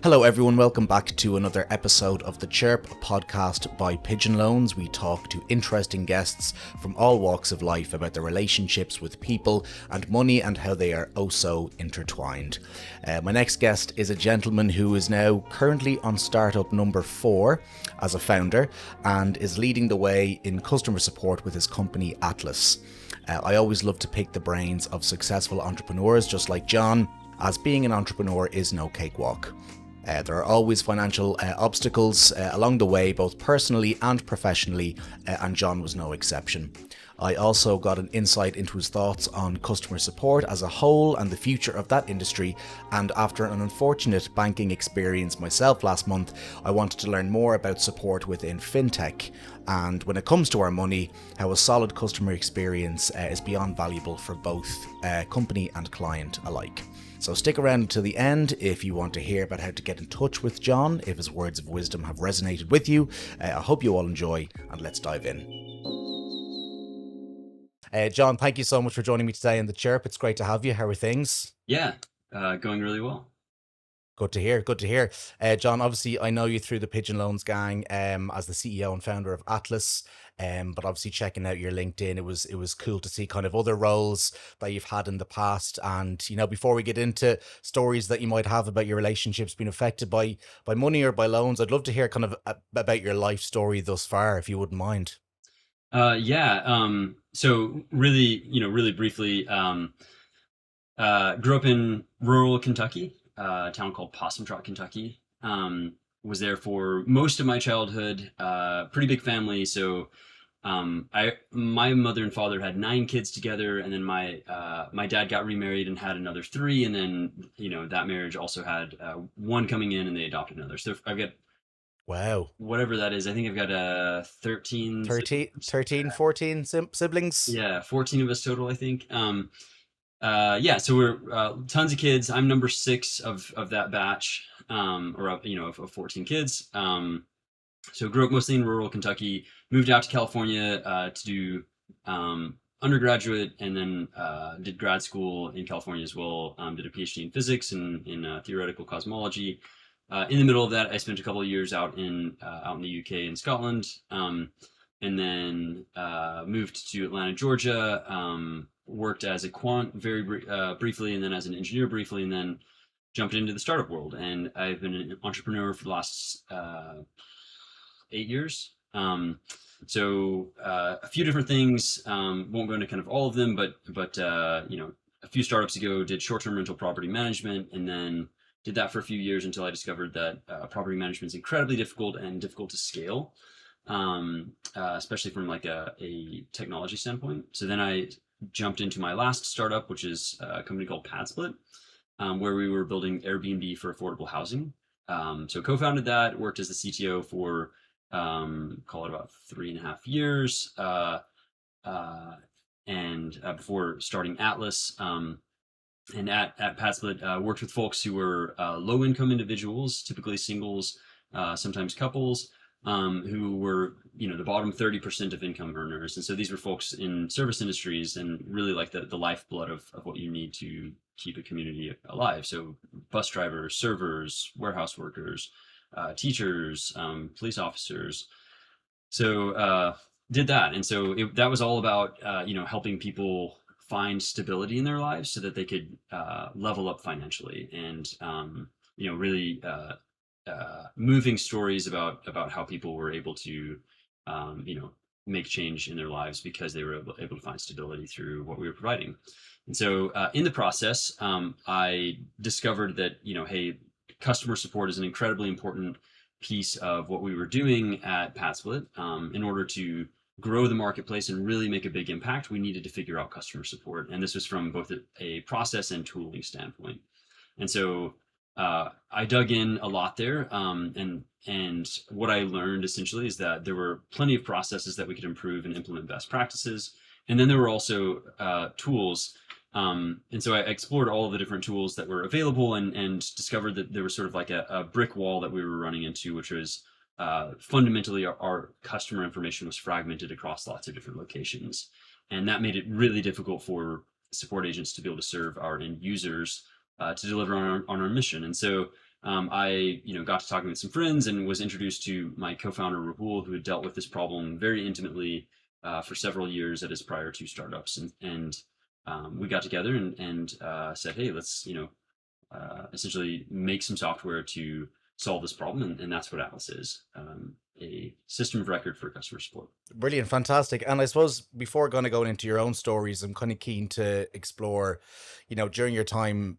Hello everyone, welcome back to another episode of the Chirp, a podcast by Pigeon Loans. We talk to interesting guests from all walks of life about their relationships with people and money and how they are oh so intertwined. My next guest is a gentleman who is now currently on startup number 4 as a founder and is leading the way in customer support with his company Atlas. I always love to pick the brains of successful entrepreneurs just like Jon, as being an entrepreneur is no cakewalk. There are always financial obstacles along the way, both personally and professionally, and Jon was no exception. I also got an insight into his thoughts on customer support as a whole and the future of that industry, and after an unfortunate banking experience myself last month, I wanted to learn more about support within fintech, and when it comes to our money, how a solid customer experience is beyond valuable for both company and client alike. So stick around to the end if you want to hear about how to get in touch with Jon, if his words of wisdom have resonated with you. I hope you all enjoy, and let's dive in. Jon, thank you so much for joining me today in the Chirp. It's great to have you. How are things? Yeah, going really well. Good to hear. Good to hear. Jon, obviously, I know you through the Pigeon Loans gang as the CEO and founder of Atlas. But obviously, checking out your LinkedIn, it was cool to see kind of other roles that you've had in the past. And you know, before we get into stories that you might have about your relationships being affected by money or by loans, I'd love to hear kind of about your life story thus far, if you wouldn't mind. So really briefly, grew up in rural Kentucky, a town called Possum Trot, Kentucky. Was there for most of my childhood. Pretty big family, so my mother and father had 9 kids together, and then my dad got remarried and had another 3, and then that marriage also had 1 coming in, and they adopted another. So I've got, Wow, whatever that is. I think I've got 13 14 siblings. Yeah, 14 of us total, I think. So we're tons of kids. I'm number 6 of that batch, of 14 kids. So grew up mostly in rural Kentucky, moved out to California to do undergraduate, and then did grad school in California as well. Did a PhD in physics and in theoretical cosmology. In the middle of that, I spent a couple of years out in the UK and Scotland, and then moved to Atlanta, Georgia. Worked as a quant very briefly, and then as an engineer briefly, and then jumped into the startup world. And I've been an entrepreneur for the last 8 years. So a few different things. Won't go into kind of all of them, but a few startups ago did short-term rental property management, and then did that for a few years until I discovered that property management is incredibly difficult and difficult to scale, especially from like a technology standpoint. So then I jumped into my last startup, which is a company called PadSplit, where we were building Airbnb for affordable housing. So co-founded that, worked as the CTO for call it about 3.5 years, and before starting Atlas. And at PadSplit, worked with folks who were low-income individuals, typically singles, sometimes couples, who were the bottom 30% of income earners. And so these were folks in service industries, and really like the lifeblood of what you need to keep a community alive. So bus drivers, servers, warehouse workers, teachers, police officers. So did that. And so that was all about helping people find stability in their lives so that they could level up financially, and really moving stories about how people were able to make change in their lives because they were able to find stability through what we were providing. And so in the process, I discovered that hey, customer support is an incredibly important piece of what we were doing at PadSplit. In order to grow the marketplace and really make a big impact, we needed to figure out customer support. And this was from both a process and tooling standpoint. And so I dug in a lot there. And what I learned essentially is that there were plenty of processes that we could improve and implement best practices. And then there were also tools. And so I explored all of the different tools that were available, and discovered that there was sort of like a brick wall that we were running into, which was fundamentally our customer information was fragmented across lots of different locations. And that made it really difficult for support agents to be able to serve our end users to deliver on our mission. And so I got to talking with some friends and was introduced to my co-founder Rahul, who had dealt with this problem very intimately for several years at his prior two startups, and we got together and said, hey, let's essentially make some software to solve this problem, and that's what Atlas is, a system of record for customer support. Brilliant, fantastic. And I suppose before going into your own stories, I'm kind of keen to explore, during your time,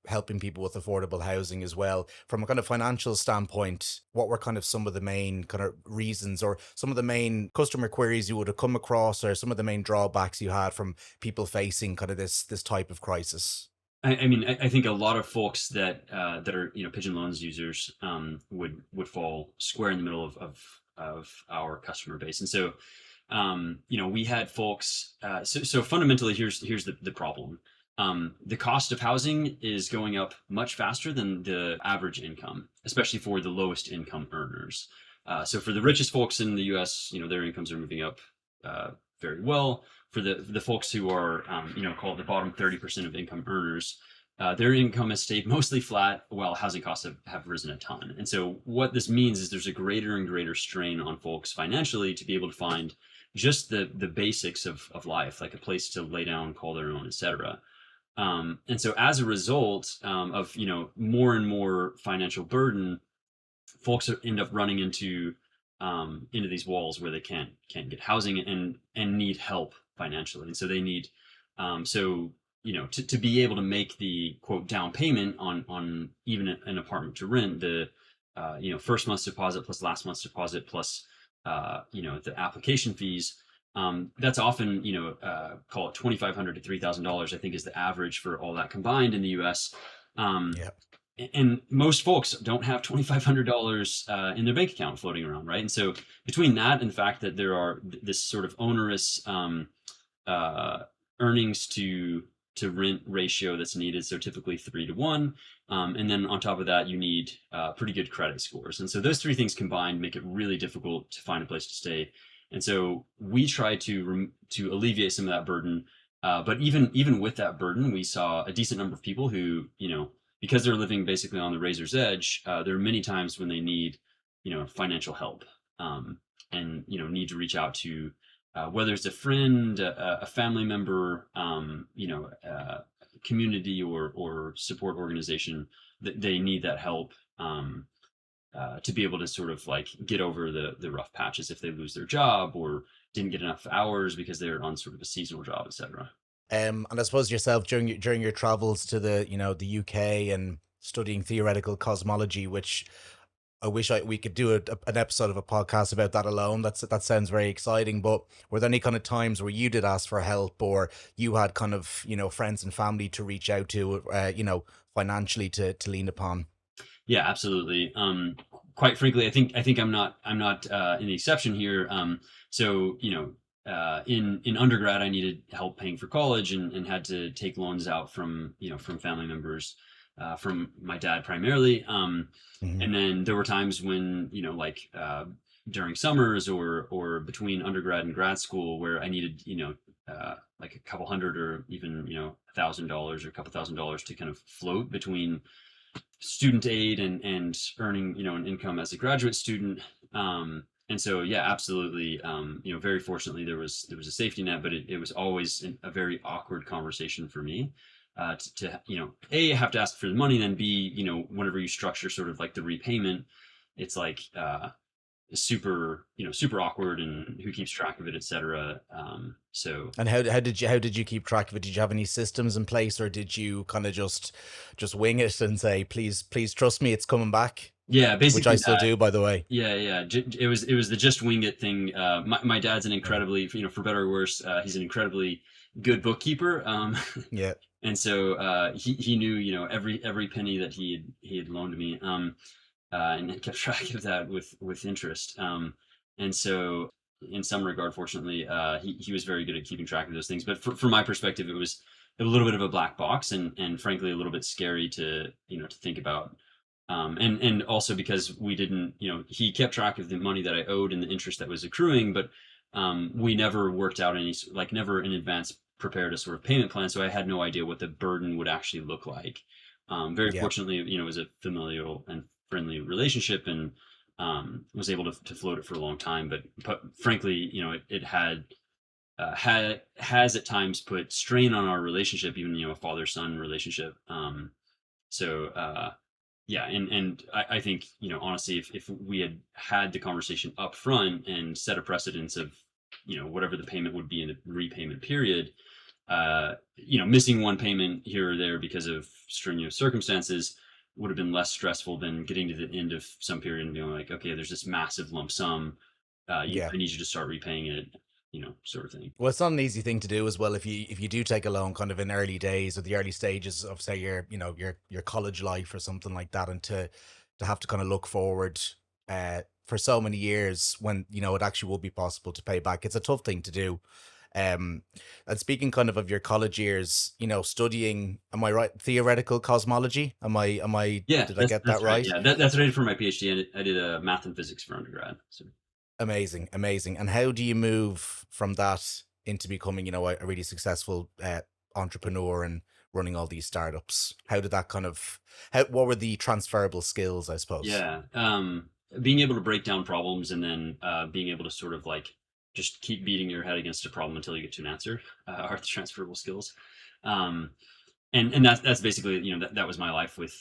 helping people with affordable housing as well, from a kind of financial standpoint, what were kind of some of the main kind of reasons or some of the main customer queries you would have come across, or some of the main drawbacks you had from people facing kind of this type of crisis? I think a lot of folks that are Pigeon Loans users would fall square in the middle of our customer base, and so we had folks. So fundamentally, here's the problem. The cost of housing is going up much faster than the average income, especially for the lowest income earners. So for the richest folks in the U.S., their incomes are moving up very well. For the folks who are, called the bottom 30% of income earners, their income has stayed mostly flat while housing costs have risen a ton. And so what this means is there's a greater and greater strain on folks financially to be able to find just the basics of life, like a place to lay down, call their own, etc. And so as a result of more and more financial burden, folks end up running into these walls where they can't get housing and need help financially, and so they need to be able to make the quote down payment on even an apartment to rent, the first month's deposit plus last month's deposit plus the application fees. That's often call it $2,500 to $3,000, I think, is the average for all that combined in the U.S. Yeah. And most folks don't have $2,500 in their bank account floating around, right? And so between that and the fact that there are this sort of onerous earnings to rent ratio that's needed, so typically 3 to 1, and then on top of that you need pretty good credit scores, and so those three things combined make it really difficult to find a place to stay. And so we try to alleviate some of that burden, but even with that burden, we saw a decent number of people who because they're living basically on the razor's edge, there are many times when they need, financial help, and need to reach out to whether it's a friend, a family member, community or support organization. That they need that help to be able to sort of like get over the rough patches if they lose their job or didn't get enough hours because they're on sort of a seasonal job, etc. And I suppose yourself during your travels to the UK and studying theoretical cosmology, which I wish we could do an episode of a podcast about that alone. That sounds very exciting. But were there any kind of times where you did ask for help, or you had kind of friends and family to reach out to, financially to lean upon? Yeah, absolutely. Quite frankly, I think I'm not an exception here. So in undergrad, I needed help paying for college and had to take loans out from family members, from my dad primarily. And then there were times when during summers or between undergrad and grad school where I needed like a couple hundred or even $1,000 or a couple $1,000 to kind of float between student aid and earning an income as a graduate student. And so yeah, absolutely, very fortunately there was a safety net, but it was always a very awkward conversation for me to A, have to ask for the money, and then B, whenever you structure sort of like the repayment, it's like super awkward, and who keeps track of it, etc. So And how did you keep track of it? Did you have any systems in place, or did you kind of just wing it and say, please trust me, it's coming back? Yeah, basically, which I still do, by the way. Yeah. It was the just wing it thing. My dad's an incredibly, for better or worse, he's an incredibly good bookkeeper. Yeah. And so he knew every penny that he had loaned me, and kept track of that with interest. And so in some regard, fortunately, he was very good at keeping track of those things. But from my perspective, it was a little bit of a black box, and frankly a little bit scary to think about. And also because we didn't, he kept track of the money that I owed and the interest that was accruing, but we never worked out never in advance prepared a sort of payment plan. So I had no idea what the burden would actually look like. Very Yeah. fortunately, it was a familial and friendly relationship, and was able to float it for a long time. But frankly, it has at times put strain on our relationship, even a father son relationship. So yeah, and I think honestly, if we had the conversation up front and set a precedence of whatever the payment would be in the repayment period, missing one payment here or there because of strenuous circumstances would have been less stressful than getting to the end of some period and being like, okay, there's this massive lump sum. Yeah. I need you to start repaying it, sort of thing. Well, it's not an easy thing to do as well if you do take a loan kind of in early days or the early stages of say your college life or something like that, and to have to kind of look forward for so many years when it actually will be possible to pay back. It's a tough thing to do. And speaking kind of your college years, studying, am I right? Theoretical cosmology. Yeah, Did I that's get that that's right. right? Yeah, that's what I did for my PhD. I did math and physics for undergrad. So Amazing, amazing. And how do you move from that into becoming, a really successful entrepreneur and running all these startups? How did that what were the transferable skills, I suppose? yeah, being able to break down problems and then being able to sort of like just keep beating your head against a problem until you get to an answer are the transferable skills. Um, and that's basically that was my life with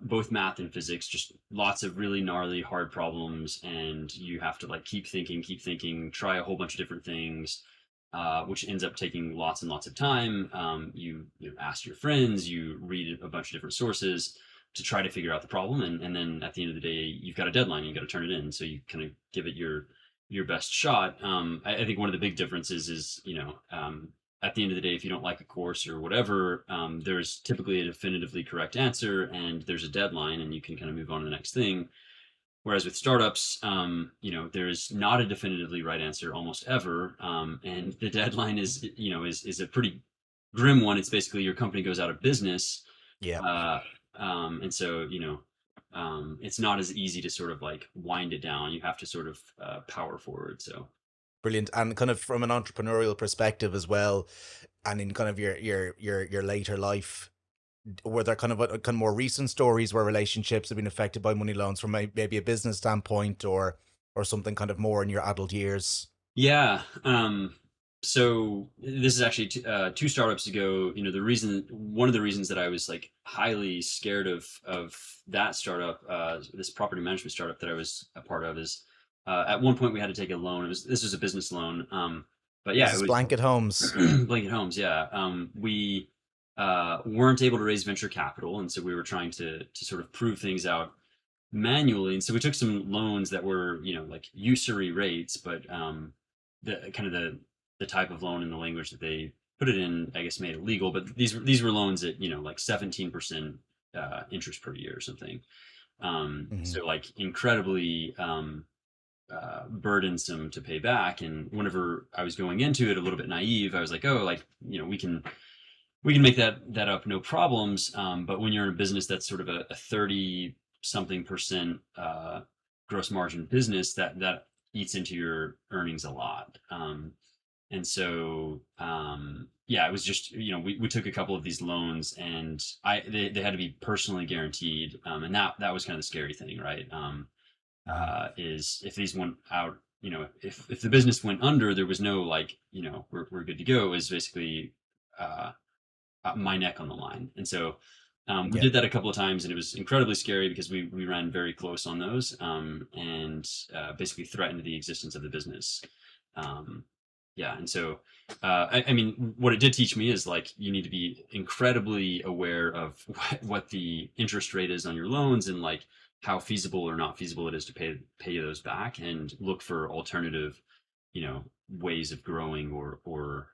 both math and physics, just lots of really gnarly hard problems, and you have to like keep thinking, try a whole bunch of different things, which ends up taking lots and lots of time. You ask your friends, you read a bunch of different sources to try to figure out the problem, and then at the end of the day you've got a deadline, you got to turn it in, so you kind of give it your best shot. I think one of the big differences is at the end of the day, if you don't like a course or whatever, there's typically a definitively correct answer and there's a deadline and you can kind of move on to the next thing. Whereas with startups, there's not a definitively right answer almost ever. And the deadline is a pretty grim one. It's basically your company goes out of business. Yeah. Uh, and so, it's not as easy to sort of like wind it down. You have to sort of power forward. So, Brilliant. And kind of from an entrepreneurial perspective as well, and in kind of your later life, were there kind of more recent stories where relationships have been affected by money loans from maybe a business standpoint or something kind of more in your adult years? yeah. So this is actually two startups ago. One of the reasons that I was like highly scared of that startup, this property management startup that I was a part of, is at one point we had to take a loan. This was a business loan. But Is yeah, it this was Blanket Homes? Blanket Homes. Yeah. We weren't able to raise venture capital, and so we were trying to sort of prove things out manually. And so we took some loans that were, like usury rates, but the kind of the type of loan and the language that they put it in, I guess, made it legal. But these were loans at like 17% interest per year or something. Hmm. So like incredibly burdensome to pay back. And whenever I was going into it a little bit naive, I was like, oh, like we can make that up, no problems. But when you're in a business that's sort of a 30 something percent gross margin business, that eats into your earnings a lot. And so yeah, it was just we took a couple of these loans, and they had to be personally guaranteed, and that was kind of the scary thing, right? Hmm. Is if these went out, if the business went under, there was no like we're good to go. It was basically uh, my neck on the line. And so we Yeah. did that a couple of times, and it was incredibly scary because we ran very close on those, and basically threatened the existence of the business. Um, yeah, and so I mean, what it did teach me is like you need to be incredibly aware of what the interest rate is on your loans, and like how feasible or not feasible it is to pay those back, and look for alternative, ways of growing, or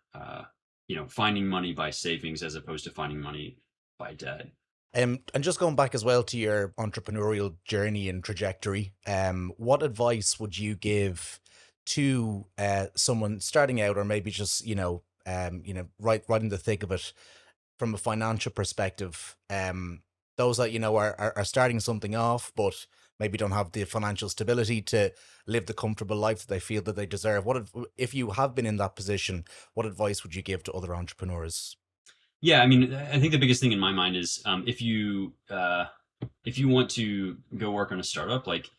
finding money by savings as opposed to finding money by debt. And just going back as well to your entrepreneurial journey and trajectory, what advice would you give to someone starting out, or maybe just right in the thick of it from a financial perspective? Those that are starting something off, but maybe don't have the financial stability to live the comfortable life that they feel that they deserve. If you have been in that position, what advice would you give to other entrepreneurs? Yeah, I mean, I think the biggest thing in my mind is if you want to go work on a startup, like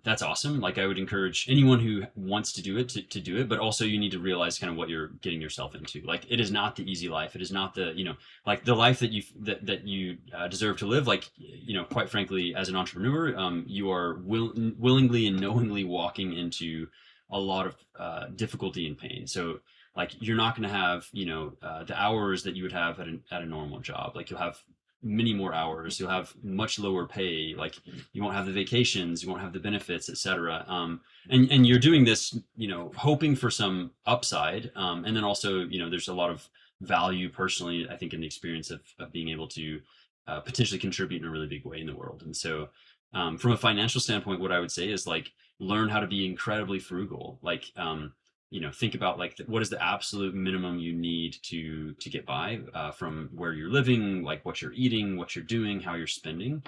that's awesome. Like I would encourage anyone who wants to do it to do it, but also you need to realize kind of what you're getting yourself into. Like it is not the easy life. It is not the, like the life that you deserve to live. Like, quite frankly, as an entrepreneur, you are willingly and knowingly walking into a lot of difficulty and pain. So like you're not going to have, the hours that you would have at a normal job. Like you'll have many more hours, you'll have much lower pay, like you won't have the vacations, you won't have the benefits, etc. And you're doing this, hoping for some upside, and then also, there's a lot of value personally, I think, in the experience of being able to potentially contribute in a really big way in the world. And so, from a financial standpoint, what I would say is like learn how to be incredibly frugal. Like, think about like what is the absolute minimum you need to get by, from where you're living, like what you're eating, what you're doing, how you're spending,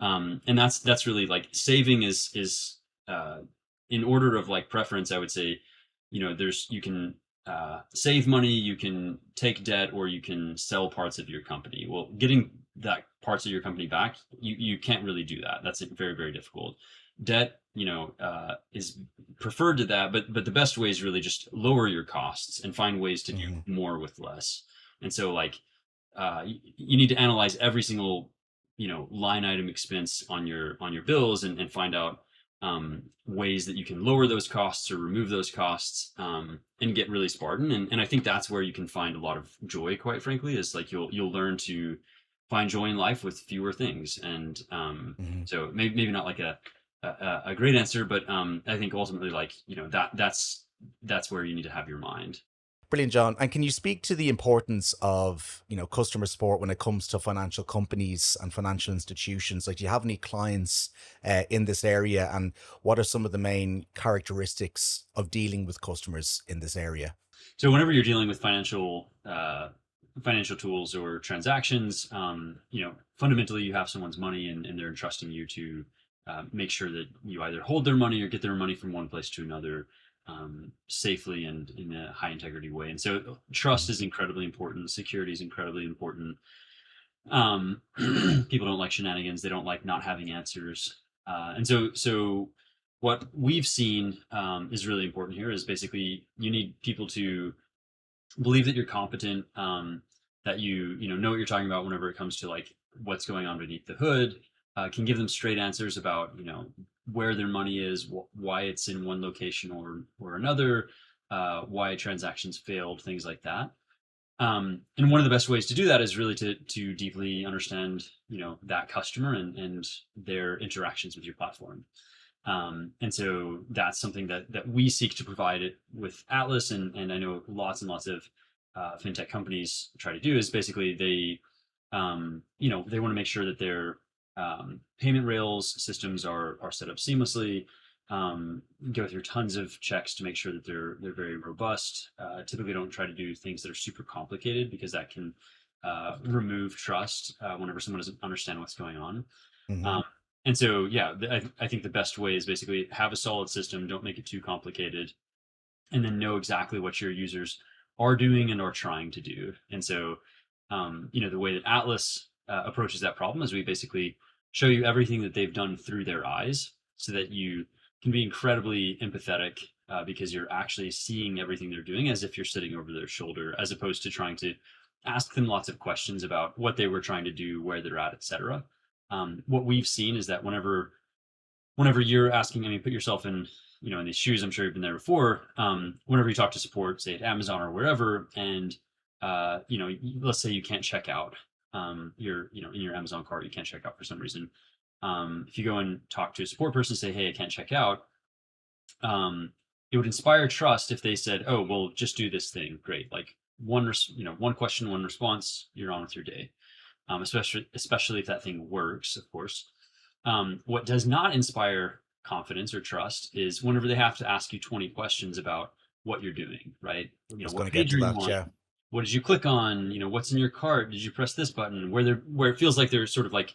and that's really like saving is in order of like preference. I would say, there's you can save money, you can take debt, or you can sell parts of your company. Well, getting that parts of your company back, you can't really do that. That's very, very difficult. Debt, is preferred to that, but the best way is really just lower your costs and find ways to do Hmm. more with less. And so like you need to analyze every single, line item expense on your bills, and find out ways that you can lower those costs or remove those costs, and get really Spartan. And I think that's where you can find a lot of joy, quite frankly, is like you'll learn to find joy in life with fewer things. And Hmm. so maybe not like a great answer, but I think ultimately, like, that's where you need to have your mind. Brilliant, John. And can you speak to the importance of, customer support when it comes to financial companies and financial institutions? Like, do you have any clients in this area, and what are some of the main characteristics of dealing with customers in this area? So whenever you're dealing with financial tools or transactions, fundamentally you have someone's money, and they're entrusting you to make sure that you either hold their money or get their money from one place to another, safely and in a high integrity way. And so trust is incredibly important. Security is incredibly important. People don't like shenanigans. They don't like not having answers. And so what we've seen, is really important here, is basically you need people to believe that you're competent, that you know what you're talking about whenever it comes to like what's going on beneath the hood, can give them straight answers about where their money is, why it's in one location or another, why transactions failed, things like that. And one of the best ways to do that is really to deeply understand that customer and their interactions with your platform. And so that's something that we seek to provide it with Atlas, and I know lots and lots of fintech companies try to do, is basically they want to make sure that their payment rails systems are set up seamlessly, go through tons of checks to make sure that they're very robust. Typically don't try to do things that are super complicated, because that can remove trust whenever someone doesn't understand what's going on. Hmm. Um, and so, yeah, I think the best way is basically have a solid system, don't make it too complicated, and then know exactly what your users are doing and are trying to do. And so, the way that Atlas approaches that problem is we basically show you everything that they've done through their eyes, so that you can be incredibly empathetic, because you're actually seeing everything they're doing as if you're sitting over their shoulder, as opposed to trying to ask them lots of questions about what they were trying to do, where they're at, etc. What we've seen is that whenever you're asking, I mean, put yourself in these shoes. I'm sure you've been there before. Whenever you talk to support, say at Amazon or wherever, and let's say you can't check out, you're in your Amazon cart, you can't check out for some reason. If you go and talk to a support person, say, hey, I can't check out. It would inspire trust if they said, oh, well, just do this thing. Great. Like one question, one response, you're on with your day. Especially if that thing works, of course. What does not inspire confidence or trust is whenever they have to ask you 20 questions about what you're doing, right? I was going What to get page to are you that. on? Yeah. What did you click on? What's in your cart? Did you press this button? Where it feels like they're sort of like,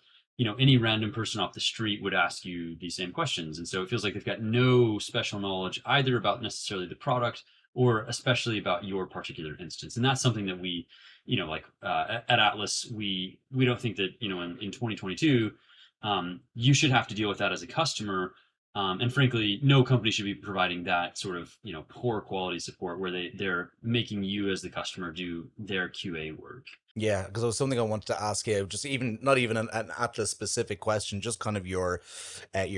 any random person off the street would ask you these same questions. And so it feels like they've got no special knowledge either about necessarily the product or especially about your particular instance. And that's something that we, like at Atlas, we don't think that in 2022, you should have to deal with that as a customer. And frankly, no company should be providing that sort of poor quality support where they're making you as the customer do their QA work. Yeah, because it was something I wanted to ask you, just even not even an Atlas specific question, just kind of your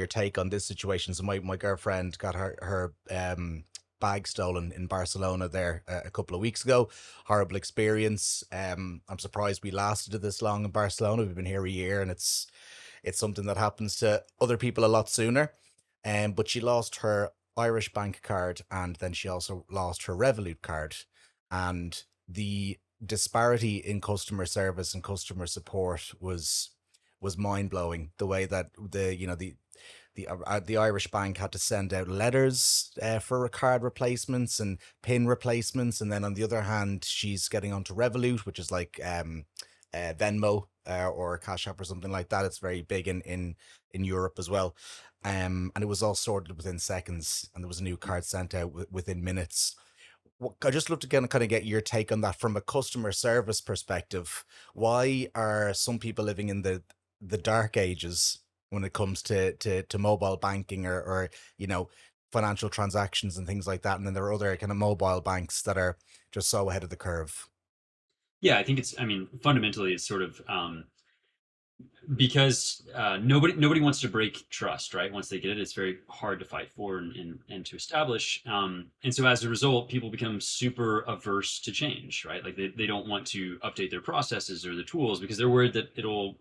take on this situation. So my girlfriend got her bag stolen in Barcelona there a couple of weeks ago. Horrible experience. I'm surprised we lasted this long in Barcelona. We've been here a year, and it's something that happens to other people a lot sooner. But she lost her Irish bank card, and then she also lost her Revolut card, and the disparity in customer service and customer support was mind blowing. The way that the Irish bank had to send out letters for card replacements and pin replacements, and then on the other hand, she's getting onto Revolut, which is like Venmo or Cash App or something like that. It's very big in Europe as well. And it was all sorted within seconds, and there was a new card sent out within minutes. I just love to kind of get your take on that from a customer service perspective. Why are some people living in the dark ages when it comes to mobile banking or financial transactions and things like that, and then there are other kind of mobile banks that are just so ahead of the curve? Yeah, I think I mean, fundamentally, it's sort of because nobody wants to break trust, right? Once they get it, it's very hard to fight for and to establish. And so as a result, people become super averse to change, right? Like they don't want to update their processes or the tools because they're worried that it'll,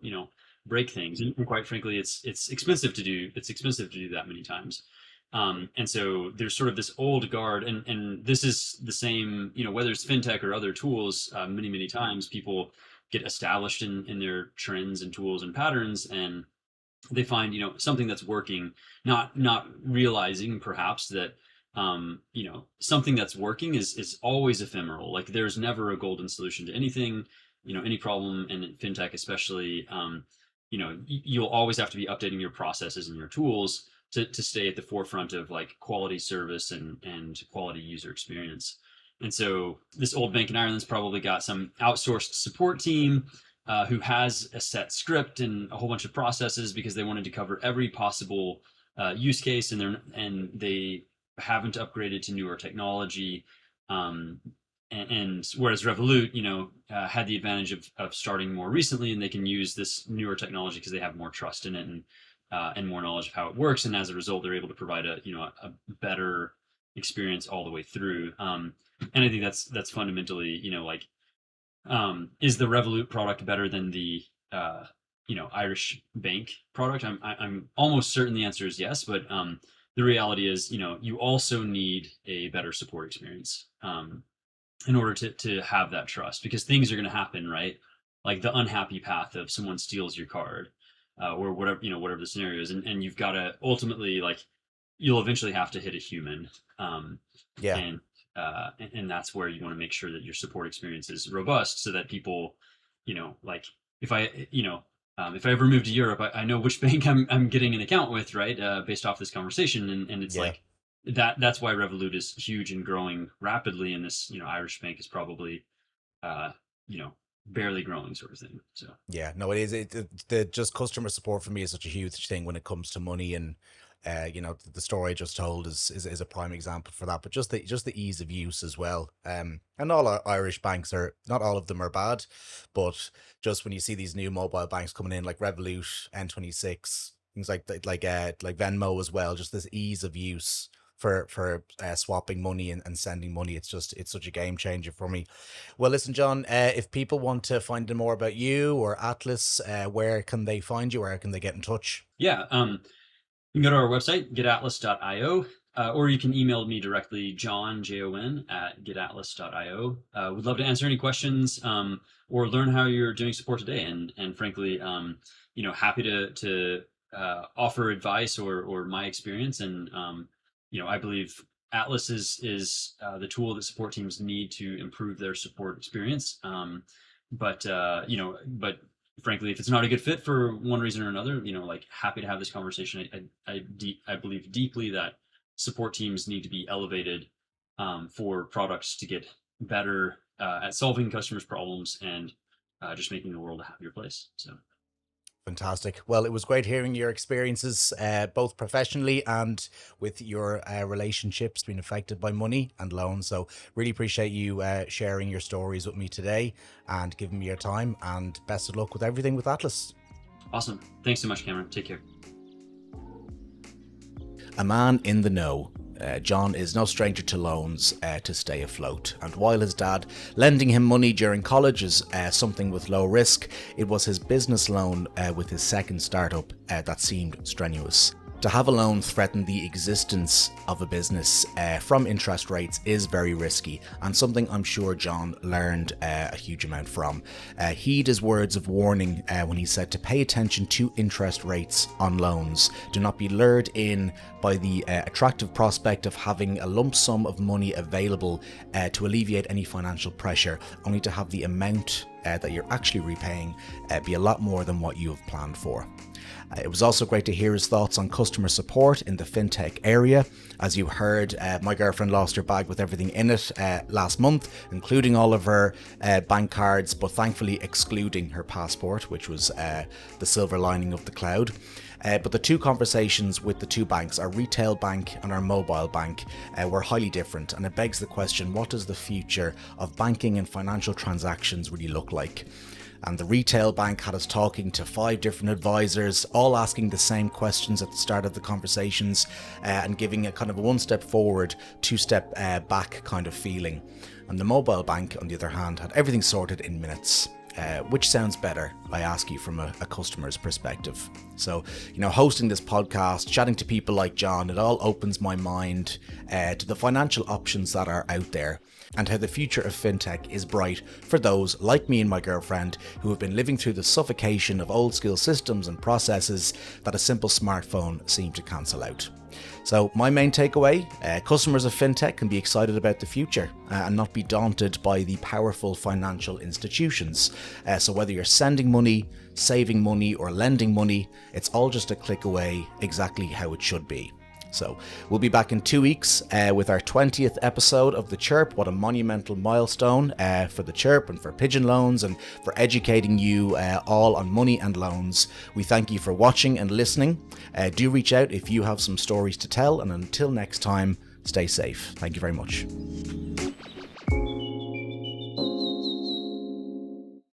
break things. And quite frankly, it's expensive to do. It's expensive to do that many times. And so there's sort of this old guard, and this is the same, whether it's fintech or other tools, many times people get established in their trends and tools and patterns, and they find something that's working, not realizing perhaps that something that's working is always ephemeral. Like there's never a golden solution to anything, any problem, and in fintech especially. You'll always have to be updating your processes and your tools to stay at the forefront of like quality service and quality user experience. And so this old bank in Ireland's probably got some outsourced support team who has a set script and a whole bunch of processes because they wanted to cover every possible use case, and they haven't upgraded to newer technology. And whereas Revolut, had the advantage of starting more recently, and they can use this newer technology because they have more trust in it and more knowledge of how it works, and as a result, they're able to provide a better experience all the way through. And I think that's fundamentally, like, is the Revolut product better than the Irish bank product? I'm almost certain the answer is yes, but the reality is, you also need a better support experience in order to have that trust, because things are going to happen, right? Like the unhappy path of someone steals your card, or whatever the scenario is, and you've got to ultimately, like, you'll eventually have to hit a human, Yeah. and and that's where you want to make sure that your support experience is robust, so that people, like, if I ever move to Europe, I know which bank I'm getting an account with, right? Based off this conversation, and it's Yeah. like that's why Revolut is huge and growing rapidly, and this Irish bank is probably uh, you know barely growing, sort of thing. So Yeah, no, it is. The just customer support for me is such a huge thing when it comes to money, and the story I just told is a prime example for that. But just the ease of use as well. And all our Irish banks are, not all of them are bad, but just when you see these new mobile banks coming in like Revolut, N26, things like Venmo as well, just this ease of use for swapping money and sending money, it's such a game changer for me. Well, listen, John, if people want to find out more about you or Atlas, where can they find you? Where can they get in touch? yeah, you can go to our website, getatlas.io, or you can email me directly, Jon at getatlas.io. Would love to answer any questions, or learn how you're doing support today. And frankly, happy to offer advice or my experience. And I believe Atlas is the tool that support teams need to improve their support experience. But frankly, if it's not a good fit for one reason or another, like, happy to have this conversation. I believe deeply that support teams need to be elevated for products to get better at solving customers' problems and just making the world a happier place. So. Fantastic. Well, it was great hearing your experiences, both professionally and with your relationships being affected by money and loans. So really appreciate you sharing your stories with me today and giving me your time, and best of luck with everything with Atlas. Awesome. Thanks so much, Cameron. Take care. A man in the know. Jon is no stranger to loans to stay afloat, and while his dad lending him money during college is something with low risk, it was his business loan with his second startup that seemed strenuous. To have a loan threaten the existence of a business from interest rates is very risky, and something I'm sure Jon learned a huge amount from. Heed his words of warning when he said to pay attention to interest rates on loans. Do not be lured in by the attractive prospect of having a lump sum of money available to alleviate any financial pressure, only to have the amount that you're actually repaying be a lot more than what you have planned for. It was also great to hear his thoughts on customer support in the fintech area. As you heard, my girlfriend lost her bag with everything in it last month, including all of her bank cards, but thankfully excluding her passport, which was the silver lining of the cloud. But the two conversations with the two banks, our retail bank and our mobile bank, were highly different, and it begs the question, what does the future of banking and financial transactions really look like? And the retail bank had us talking to 5 different advisors, all asking the same questions at the start of the conversations and giving a kind of a 1 step forward, 2 step back kind of feeling. And the mobile bank, on the other hand, had everything sorted in minutes. Which sounds better, I ask you, from a customer's perspective? So, hosting this podcast, chatting to people like Jon, it all opens my mind to the financial options that are out there, and how the future of fintech is bright for those like me and my girlfriend who have been living through the suffocation of old school systems and processes that a simple smartphone seemed to cancel out. So my main takeaway, customers of fintech can be excited about the future and not be daunted by the powerful financial institutions. So whether you're sending money, saving money, or lending money, it's all just a click away, exactly how it should be. So we'll be back in 2 weeks with our 20th episode of the Chirp. What a monumental milestone for the Chirp and for Pigeon Loans and for educating you all on money and loans. We thank you for watching and listening. Do reach out if you have some stories to tell, and until next time, stay safe. Thank you very much.